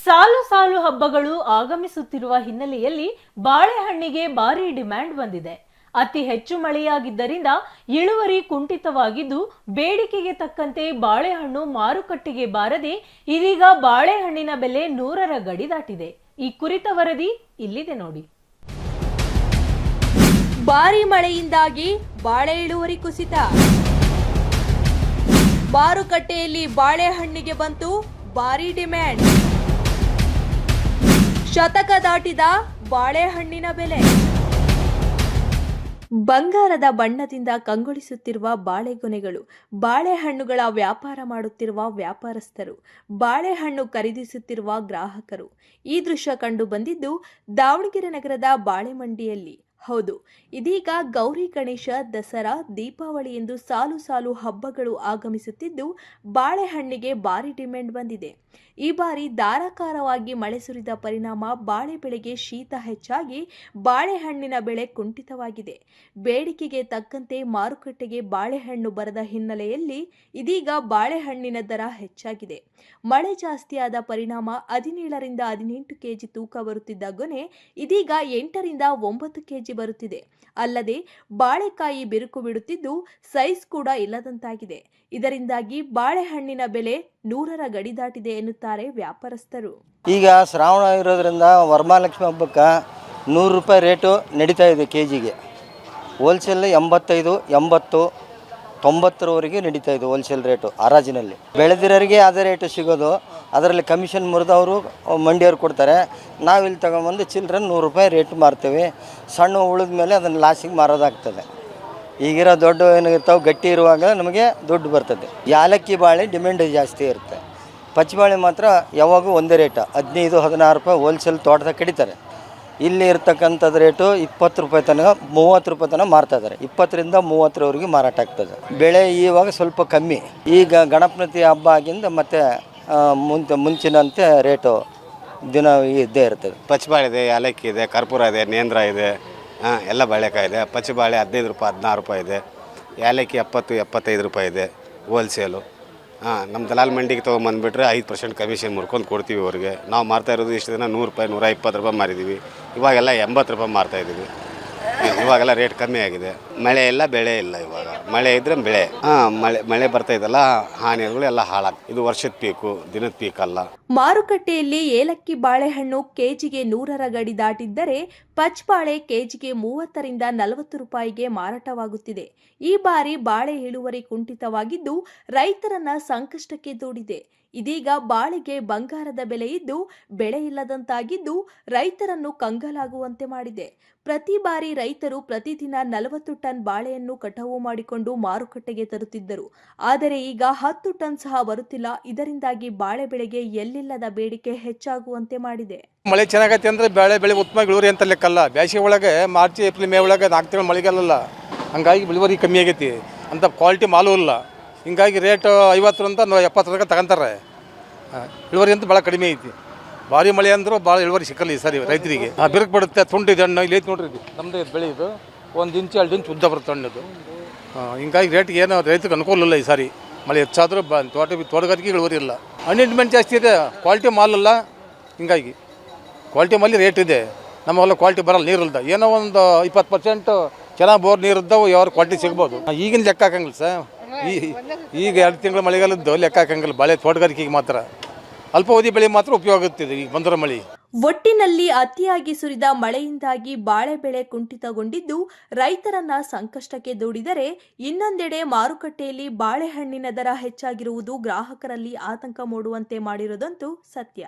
ಸಾಲು ಸಾಲು ಹಬ್ಬಗಳು ಆಗಮಿಸುತ್ತಿರುವ ಹಿನ್ನೆಲೆಯಲ್ಲಿ ಬಾಳೆಹಣ್ಣಿಗೆ ಭಾರಿ ಡಿಮ್ಯಾಂಡ್ ಬಂದಿದೆ. ಅತಿ ಹೆಚ್ಚು ಮಳೆಯಾಗಿದ್ದರಿಂದ ಇಳುವರಿ ಕುಂಠಿತವಾಗಿದ್ದು ಬೇಡಿಕೆಗೆ ತಕ್ಕಂತೆ ಬಾಳೆಹಣ್ಣು ಮಾರುಕಟ್ಟೆಗೆ ಬಾರದೆ ಇದೀಗ ಬಾಳೆಹಣ್ಣಿನ ಬೆಲೆ 100ರ ಗಡಿ ದಾಟಿದೆ. ಈ ಕುರಿತ ವರದಿ ಇಲ್ಲಿದೆ ನೋಡಿ. ಭಾರಿ ಮಳೆಯಿಂದಾಗಿ ಬಾಳೆ ಇಳುವರಿ ಕುಸಿತ. ಮಾರುಕಟ್ಟೆಯಲ್ಲಿ ಬಾಳೆಹಣ್ಣಿಗೆ ಬಂತು ಭಾರಿ ಡಿಮ್ಯಾಂಡ್. ಶತಕ ದಾಟಿದ ಬಾಳೆಹಣ್ಣಿನ ಬೆಲೆ. ಬಂಗಾರದ ಬಣ್ಣದಿಂದ ಕಂಗೊಳಿಸುತ್ತಿರುವ ಬಾಳೆಗೊನೆಗಳು, ಬಾಳೆಹಣ್ಣುಗಳ ವ್ಯಾಪಾರ ಮಾಡುತ್ತಿರುವ ವ್ಯಾಪಾರಸ್ಥರು, ಬಾಳೆಹಣ್ಣು ಖರೀದಿಸುತ್ತಿರುವ ಗ್ರಾಹಕರು. ಈ ದೃಶ್ಯ ಕಂಡು ಬಂದಿದ್ದು ದಾವಣಗೆರೆ ನಗರದ ಬಾಳೆ ಮಂಡಿಯಲ್ಲಿ. ಹೌದು, ಇದೀಗ ಗೌರಿ ಗಣೇಶ, ದಸರಾ, ದೀಪಾವಳಿ ಎಂದು ಸಾಲು ಸಾಲು ಹಬ್ಬಗಳು ಆಗಮಿಸುತ್ತಿದ್ದು ಬಾಳೆಹಣ್ಣಿಗೆ ಭಾರಿ ಡಿಮ್ಯಾಂಡ್ ಬಂದಿದೆ. ಈ ಬಾರಿ ಧಾರಾಕಾರವಾಗಿ ಮಳೆ ಸುರಿದ ಪರಿಣಾಮ ಬಾಳೆ ಬೆಳೆಗೆ ಶೀತ ಹೆಚ್ಚಾಗಿ ಬಾಳೆಹಣ್ಣಿನ ಬೆಳೆ ಕುಂಠಿತವಾಗಿದೆ. ಬೇಡಿಕೆಗೆ ತಕ್ಕಂತೆ ಮಾರುಕಟ್ಟೆಗೆ ಬಾಳೆಹಣ್ಣು ಬರದ ಹಿನ್ನೆಲೆಯಲ್ಲಿ ಇದೀಗ ಬಾಳೆಹಣ್ಣಿನ ದರ ಹೆಚ್ಚಾಗಿದೆ. ಮಳೆ ಜಾಸ್ತಿಯಾದ ಪರಿಣಾಮ 17ರಿಂದ 18 ಕೆಜಿ ತೂಕ ಬರುತ್ತಿದ್ದ ಗೊನೆ ಇದೀಗ 8ರಿಂದ 9 ಕೆಜಿ ಬರುತ್ತಿದೆ. ಅಲ್ಲದೆ ಬಾಳೆಕಾಯಿ ಬಿರುಕು ಬಿಡುತ್ತಿದ್ದು ಸೈಜ್ ಕೂಡ ಇಲ್ಲದಂತಾಗಿದೆ. ಇದರಿಂದಾಗಿ ಬಾಳೆಹಣ್ಣಿನ ಬೆಲೆ 100ರ ಗಡಿ ದಾಟಿದೆ ಎನ್ನುತ್ತಾರೆ ವ್ಯಾಪಾರಸ್ಥರು. ಈಗ ಶ್ರಾವಣ ಇರೋದ್ರಿಂದ ವರಮಹಾಲಕ್ಷ್ಮಿ ಹಬ್ಬಕ್ಕೆ 100 ರೂಪಾಯಿ ರೇಟು ನಡೀತಾ ಇದೆ ಕೆಜಿಗೆ. ಹೋಲ್ಸೇಲ್ 85, 80, 90ರವರೆಗೆ ನಡೀತಾ ಇದೆ ಹೋಲ್ಸೇಲ್ ರೇಟು ಹರಾಜಿನಲ್ಲಿ. ಬೆಳೆದಿರೋರಿಗೆ ಅದೇ ರೇಟು ಸಿಗೋದು. ಅದರಲ್ಲಿ ಕಮಿಷನ್ ಮುರಿದವರು ಮಂಡಿಯವ್ರು ಕೊಡ್ತಾರೆ. ನಾವಿಲ್ಲಿ ತಗೊಂಬಂದು ಚಿಲ್ಲರೆ 100 ರೂಪಾಯಿ ರೇಟ್ ಮಾರ್ತೀವಿ. ಸಣ್ಣ ಉಳಿದ ಮೇಲೆ ಅದನ್ನು ಲಾಸಿಗೆ ಮಾರೋದಾಗ್ತದೆ. ಈಗಿರೋ ದೊಡ್ಡ ಏನಿರ್ತಾವೆ ಗಟ್ಟಿ ಇರುವಾಗ ನಮಗೆ ದುಡ್ಡು ಬರ್ತದೆ. ಯಾಲಕ್ಕಿ ಬಾಳೆ ಡಿಮ್ಯಾಂಡ್ ಜಾಸ್ತಿ ಇರುತ್ತೆ. ಪಚ್ಚಬಾಳೆ ಮಾತ್ರ ಯಾವಾಗೂ ಒಂದೇ ರೇಟ 15, 16 ರೂಪಾಯಿ ಹೋಲ್ಸೇಲ್ ತೋಟದಾಗ ಕಡಿತಾರೆ. ಇಲ್ಲಿ ಇರ್ತಕ್ಕಂಥದ್ದು ರೇಟು 20 ರೂಪಾಯಿ ತನಕ 30 ರೂಪಾಯಿ ತನಕ ಮಾರ್ತಾ ಇದ್ದಾರೆ. 20ರಿಂದ 30ರವರೆಗೆ ಮಾರಾಟ ಆಗ್ತದೆ. ಬೆಳೆ ಇವಾಗ ಸ್ವಲ್ಪ ಕಮ್ಮಿ. ಈಗ ಗಣಪತಿ ಹಬ್ಬ ಆಗಿಂದ ಮತ್ತೆ ಮುಂಚಿನಂತೆ ರೇಟು ದಿನ ಇದ್ದೇ ಇರ್ತದೆ. ಪಚ್ಚಬಾಳೆ ಇದೆ, ಯಾಲಕ್ಕಿ ಇದೆ, ಕರ್ಪೂರ ಇದೆ, ನೇಂದ್ರ ಇದೆ, ಎಲ್ಲ ಬಾಳೆಕಾಯಿ ಇದೆ. ಪಚ್ಚಬಾಳೆ 15 ರೂಪಾಯಿ, 16 ರೂಪಾಯಿ ಇದೆ. ಯಾಲಕ್ಕಿ 70, 75 ರೂಪಾಯಿ ಇದೆ ಹೋಲ್ಸೇಲು. ನಮ್ಮ ದಲಾಲ್ ಮಂಡಿಗೆ ತೊಗೊಂಬಂದುಬಿಟ್ರೆ 5% ಕಮಿಷನ್ ಮುರ್ಕೊಂಡು ಕೊಡ್ತೀವಿ ಅವ್ರಿಗೆ. ನಾವು ಮಾರ್ತಾ ಇರೋದು ಇಷ್ಟು ದಿನ 100 ರೂಪಾಯಿ, 120 ರೂಪಾಯಿ ಮಾರಿದ್ದೀವಿ. ಇವಾಗೆಲ್ಲ 80 ರೂಪಾಯಿ ಮಾರ್ತಾಯಿದ್ದೀವಿ. ಇವಾಗೆಲ್ಲ ರೇಟ್ ಕಮ್ಮಿ ಆಗಿದೆ. ಮಳೆ ಇಲ್ಲ, ಬೆಳೆ ಇಲ್ಲ. ಇವಾಗ ಮಳೆ ಇದ್ದರೆ ಬೆಳೆ. ಮಳೆ ಬರ್ತಾಯಿದ್ದಲ್ಲ, ಹಾನಿಗಳು ಎಲ್ಲ ಹಾಳಾಗ್ತದೆ. ಇದು ವರ್ಷದ ಪೀಕು, ದಿನದ ಪೀಕ್ ಅಲ್ಲ. ಮಾರುಕಟ್ಟೆಯಲ್ಲಿ ಏಲಕ್ಕಿ ಬಾಳೆಹಣ್ಣು ಕೆಜಿಗೆ 100ರ ಗಡಿ ದಾಟಿದ್ದರೆ ಪಚ್ಚಬಾಳೆ ಕೆಜಿಗೆ 30ರಿಂದ 40 ರೂಪಾಯಿಗೆ ಮಾರಾಟವಾಗುತ್ತಿದೆ. ಈ ಬಾರಿ ಬಾಳೆ ಇಳುವರಿ ಕುಂಠಿತವಾಗಿದ್ದು ರೈತರನ್ನ ಸಂಕಷ್ಟಕ್ಕೆ ದೂಡಿದೆ. ಇದೀಗ ಬಾಳೆಗೆ ಬಂಗಾರದ ಬೆಲೆ ಇದ್ದು ಬೆಳೆ ಇಲ್ಲದಂತಾಗಿದ್ದು ರೈತರನ್ನು ಕಂಗಾಲಾಗುವಂತೆ ಮಾಡಿದೆ. ಪ್ರತಿ ಬಾರಿ ರೈತರು ಪ್ರತಿದಿನ 40 ಟನ್ ಬಾಳೆಯನ್ನು ಕಟಾವು ಮಾಡಿಕೊಂಡು ಮಾರುಕಟ್ಟೆಗೆ ತರುತ್ತಿದ್ದರು. ಆದರೆ ಈಗ 10 ಟನ್ ಸಹ ಬರುತ್ತಿಲ್ಲ. ಇದರಿಂದಾಗಿ ಬಾಳೆ ಬೆಳೆಗೆ ಎಲ್ಲಿಲ್ಲದ ಬೇಡಿಕೆ ಹೆಚ್ಚಾಗುವಂತೆ ಮಾಡಿದೆ. ಮಳೆ ಚೆನ್ನಾಗೈತೆ ಅಂದರೆ ಬೆಳೆ ಉತ್ತಮ ಇಳುವರಿ ಅಂತ ಲೆಕ್ಕಲ್ಲ. ಬೇಸಿಗೆ ಒಳಗೆ ಮಾರ್ಚ್, ಏಪ್ರಿಲ್, ಮೇ ಒಳಗೆ 4 ತಿಂಗಳು ಮಳೆಗಾಲಲ್ಲ. ಹಂಗಾಗಿ ಇಳುವರಿ ಕಮ್ಮಿ ಆಗೈತಿ. ಅಂತ ಕ್ವಾಲಿಟಿ ಮಾಲು ಇಲ್ಲ. ಹಿಂಗಾಗಿ ರೇಟ್ 50ರಿಂದ 70 ತನಕ ತಗೊಂತಾರೆ. ಇಳುವರಿ ಅಂತೂ ಭಾಳ ಕಡಿಮೆ ಐತಿ. ಭಾರಿ ಮಳೆ ಅಂದರೂ ಭಾಳ ಇಳುವರಿ ಸಿಕ್ಕಲ್ಲ ಈ ಸರಿ ರೈತರಿಗೆ. ಬಿರುಕು ಬಿಡುತ್ತೆ. ತುಂಡಿದೆ ಹಣ್ಣು ಇಲ್ಲಿ ಐತಿ ನೋಡ್ರಿ. ನಮ್ಮದು ಬೆಳೆ ಇದು 1 ಇಂಚು 2 ಇಂಚು ಉದ್ದ ಬರುತ್ತೆ ಹಣ್ಣದು. ಹಿಂಗಾಗಿ ರೇಟ್ಗೆ ಏನು ರೈತರಿಗೆ ಅನುಕೂಲ ಇಲ್ಲ ಈ ಸಾರಿ. ಮಳೆ ಹೆಚ್ಚಾದರೂ ತೋಟಗಾರಿಕೆ ಇಳುವರಿ ಇಲ್ಲ. ಹಣ್ಣಿನ ಡಿಮ್ಯಾಂಡ್ ಜಾಸ್ತಿ ಇದೆ. ಕ್ವಾಲಿಟಿ ಮಾಲಲ್ಲ. ಹಿಂಗಾಗಿ ಕ್ವಾಲಿಟಿ ಮಾಲಿ ರೇಟ್ ಇದೆ. ನಮ್ಮಲ್ಲ ಕ್ವಾಲಿಟಿ ಬರಲ್ಲ, ನೀರಿಲ್ದ. ಏನೋ ಒಂದು 20% ಚೆನ್ನಾಗಿ ಬೋರ್ ನೀರು ಇದ್ದಾವೆ, ಯಾವ ಕ್ವಾಲಿಟಿ ಸಿಗ್ಬೋದು. ಈಗಿನ ಲೆಕ್ಕ ಹಾಕಂಗಿಲ್ಲ ಸರ್. ಈಗ 2 ತಿಂಗಳ ಮಳೆಗಾಲದ್ದು ಲೆಕ್ಕ ಹಾಕಂಗಿಲ್ಲ. ಬಾಳೆ ತೋಟಗಾರಿಕೆಗೆ ಮಾತ್ರ ಅಲ್ಪಾವಧಿ ಬೆಳೆ ಮಾತ್ರ ಉಪಯೋಗ ಆಗುತ್ತಿದೆ ಈಗ ಬಂದಿರೋ ಮಳೆ. ಒಟ್ಟಿನಲ್ಲಿ ಅತಿಯಾಗಿ ಸುರಿದ ಮಳೆಯಿಂದಾಗಿ ಬಾಳೆ ಬೆಳೆ ಕುಂಠಿತಗೊಂಡಿದ್ದು ರೈತರನ್ನ ಸಂಕಷ್ಟಕ್ಕೆ ದೂಡಿದರೆ, ಇನ್ನೊಂದೆಡೆ ಮಾರುಕಟ್ಟೆಯಲ್ಲಿ ಬಾಳೆಹಣ್ಣಿನ ದರ ಹೆಚ್ಚಾಗಿರುವುದು ಗ್ರಾಹಕರಲ್ಲಿ ಆತಂಕ ಮೂಡುವಂತೆ ಮಾಡಿರುವುದಂತೂ ಸತ್ಯ.